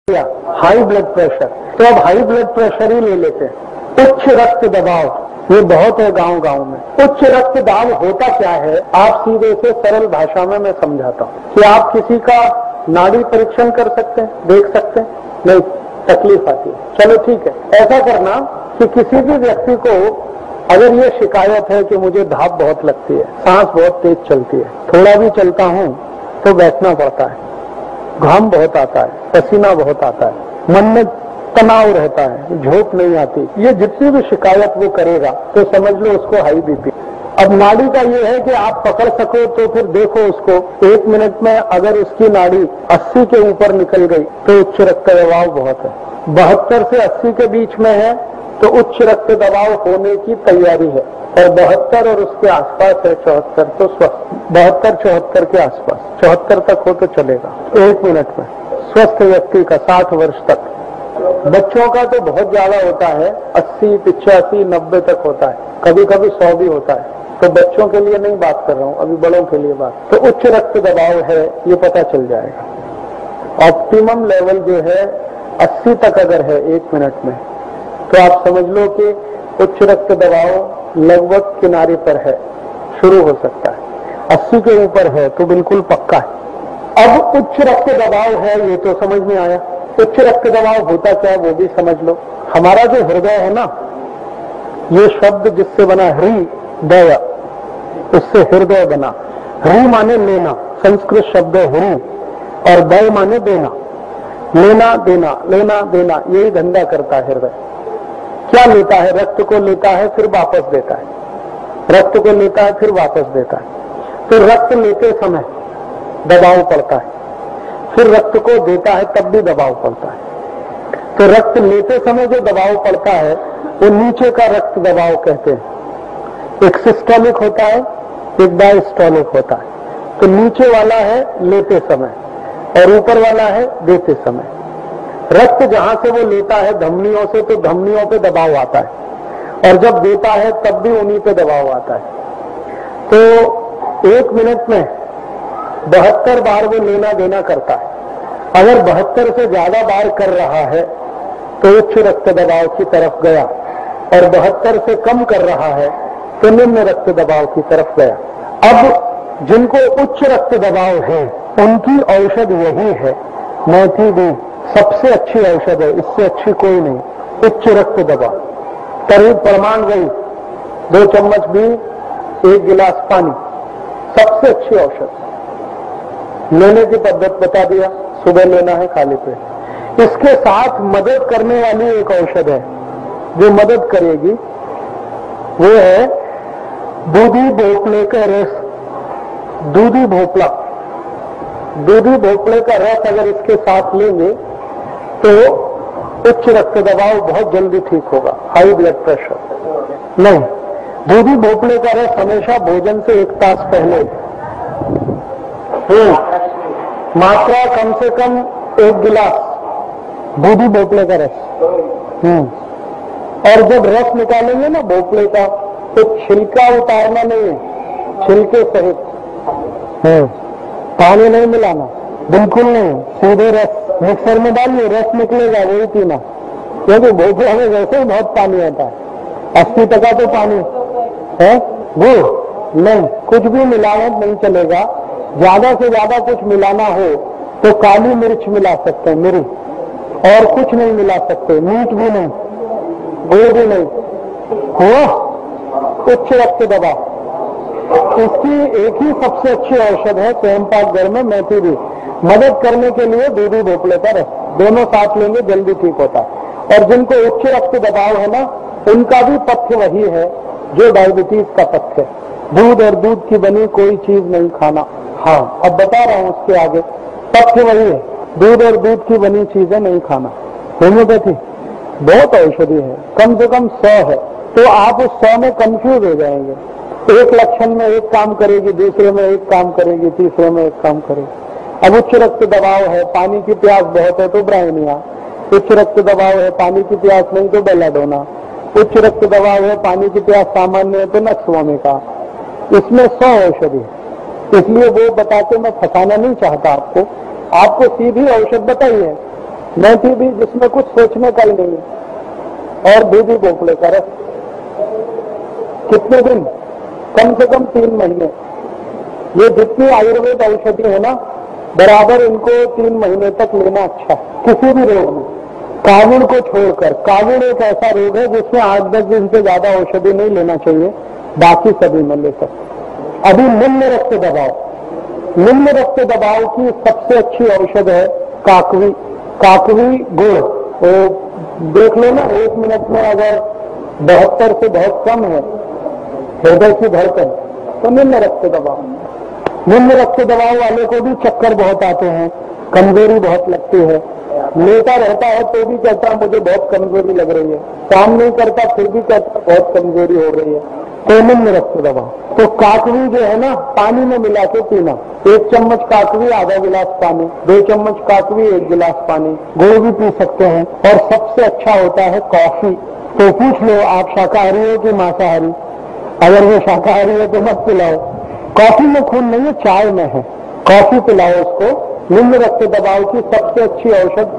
High blood pressure, तो अब high blood pressure ही ले लेते हैं। उच्च रक्त दबाव ये बहुत है गांव गांव में। उच्च रक्त दाब होता क्या है, आप सीधे से सरल भाषा में मैं समझाता हूँ कि आप किसी का नाड़ी परीक्षण कर सकते हैं, देख सकते हैं, नहीं तकलीफ आती है, चलो ठीक है। ऐसा करना कि किसी भी व्यक्ति को अगर ये शिकायत है कि मुझे धाप बहुत लगती है, सांस बहुत तेज चलती है, थोड़ा भी चलता हूं तो बैठना पड़ता है, घाम बहुत आता है, पसीना बहुत आता है, मन में तनाव रहता है, झोंक नहीं आती, ये जितनी भी शिकायत वो करेगा तो समझ लो उसको हाई बीपी। अब नाड़ी का ये है कि आप पकड़ सको तो फिर देखो उसको, 1 मिनट में अगर उसकी नाड़ी 80 के ऊपर निकल गई तो उच्च रक्त दबाव बहुत है। 72 से 80 के बीच में है तो उच्च रक्त दबाव होने की तैयारी है, और 72 और उसके आसपास है 74 तो स्वस्थ, 72-74 के आसपास, 74 तक हो तो चलेगा 1 मिनट में। स्वस्थ व्यक्ति का 60 वर्ष तक, बच्चों का तो बहुत ज्यादा होता है, 80, 85, 90 तक होता है, कभी कभी 100 भी होता है। तो बच्चों के लिए नहीं बात कर रहा हूं, अभी बड़ों के लिए बात। तो उच्च रक्त दबाव है ये पता चल जाएगा। ऑप्टिमम लेवल जो है 80 तक अगर है 1 मिनट में, तो आप समझ लो कि उच्च रक्त दबाव लगभग किनारे पर है, शुरू हो सकता है। 80 के ऊपर है तो बिल्कुल पक्का है। अब उच्च रक्त दबाव है ये तो समझ में आया। उच्च रक्त दबाव होता क्या है वो भी समझ लो। हमारा जो हृदय है ना, ये शब्द जिससे बना हृदय, उससे हृदय बना। हृ माने लेना, संस्कृत शब्द है हृ, और दय माने देना, लेना देना, लेना देना, यही धंधा करता है हृदय। क्या लेता है? रक्त को लेता है फिर वापस देता है, रक्त को लेता है फिर वापस देता है। फिर रक्त लेते समय दबाव पड़ता है, फिर रक्त को देता है तब भी दबाव पड़ता है। तो रक्त लेते समय जो दबाव पड़ता है वो नीचे का रक्त दबाव कहते हैं। एक सिस्टोलिक होता है, एक डायस्टोलिक होता है। तो नीचे वाला है लेते समय और ऊपर वाला है देते समय। रक्त जहां से वो लेता है धमनियों से, तो धमनियों पे दबाव आता है, और जब देता है तब भी उन्हीं पे दबाव आता है। तो 1 मिनट में 72 बार वो लेना देना करता है। अगर 72 से ज्यादा बार कर रहा है तो उच्च रक्त दबाव की तरफ गया, और 72 से कम कर रहा है तो निम्न रक्त दबाव की तरफ गया। अब जिनको उच्च रक्त दबाव है उनकी औषध यही है, मेथी भी सबसे अच्छी औषध है, इससे अच्छी कोई नहीं। उच्च रक्त दबाव करीब प्रमाण गई 2 चम्मच भी 1 गिलास पानी, सबसे अच्छी औषध। लेने की पद्धत बता दिया, सुबह लेना है खाली पेट। इसके साथ मदद करने वाली एक औषध है जो मदद करेगी, वो है दूधी भोपले का रस। दूधी भोपला, दूधी भोपले का रस अगर इसके साथ लेंगे तो उच्च रक्त दबाव बहुत जल्दी ठीक होगा, हाई ब्लड प्रेशर नहीं। दूधी भोपले का रस हमेशा भोजन से 1 तास पहले, मात्रा कम से कम 1 गिलास दूधी भोपले का रस। और जब रस निकालेंगे ना भोपले का, तो छिलका उतारना नहीं है, छिलके सहित, पानी नहीं मिलाना, बिल्कुल नहीं, सीधे रस मिक्सर में डालिए, रस निकलेगा वही पीना, क्योंकि भोपला में वैसे ही बहुत पानी आता है, 80% तो पानी है। वो नहीं, कुछ भी मिलावट नहीं चलेगा। ज्यादा से ज्यादा कुछ मिलाना हो तो काली मिर्च मिला सकते हैं, मिर्च, और कुछ नहीं मिला सकते, मीट भी नहीं, गुड़ भी नहीं। हो उच्च रक्त दबाव, इसकी एक ही सबसे अच्छी औषध है स्वयंपाक घर में मेथी भी, मदद करने के लिए दूधी भोपले का रस, दोनों साथ लेंगे जल्दी ठीक होता है। और जिनको उच्च रक्त दबाव है ना, उनका भी पथ्य वही है जो डायबिटीज का पथ्य है, दूध और दूध की बनी कोई चीज नहीं खाना। हाँ, अब बता रहा हूं उसके आगे, पथ्य वही है, दूध और दूध की बनी चीजें नहीं खाना। होम्योपैथी बहुत औषधि है, कम से कम 100 है, तो आप उस 100 में कंफ्यूज हो जाएंगे। एक लक्षण में एक काम करेगी, दूसरे में एक काम करेगी, तीसरे में एक काम करेगी। अब उच्च रक्त दबाव है, पानी की प्यास बहुत है तो ब्रायनिया। उच्च रक्त दबाव है, पानी की प्यास नहीं तो बेलाडोना। उच्च रक्त दबाव है, पानी की प्यास सामान्य है तो नक्सवामिका। इसमें 100 औषधि है, इसलिए वो बताते मैं फंसाना नहीं चाहता आपको सीधी औषध बताई है मेथी भी जिसमें कुछ सोचने का ही नहीं है, और दूधी बोकले का रस। कितने दिन? कम से कम 3 महीने। ये जितनी आयुर्वेद औषधि है ना, बराबर इनको 3 महीने तक लेना अच्छा है किसी भी रोग में, कावुड़ को छोड़कर। कावुड़ एक ऐसा रोग है जिसमें 8-10 दिन से ज्यादा औषधि नहीं लेना चाहिए, बाकी सभी में ले सकते। अभी निम्न रक्त दबाव, निम्न रक्त दबाव की सबसे अच्छी औषध है काकवी। काकवी गुड़, वो देख लो ना, 1 मिनट में अगर 72 से बहुत कम है हृदय की धड़कन, तो निम्न रक्त दबाव। निम्न रक्त दबाव वाले को भी चक्कर बहुत आते हैं, कमजोरी बहुत लगती है, लेटा रहता है तो भी कहता है मुझे बहुत कमजोरी लग रही है, काम नहीं करता फिर भी कहता बहुत कमजोरी हो रही है, तो निम्न रक्त दबाव। तो काकवी जो है ना, पानी में मिला के पीना। 1 चम्मच काकवी आधा गिलास पानी, 2 चम्मच काकवी 1 गिलास पानी। गुड़ भी पी सकते हैं। और सबसे अच्छा होता है कॉफी। तो पूछ लो आप शाकाहारी हो कि मांसाहारी? अगर वो शाकाहारी है तो मत पिलाओ। कॉफी में खून नहीं है, चाय में है। कॉफी पिलाओ उसको। निम्न रक्त दबाव की सबसे अच्छी औषध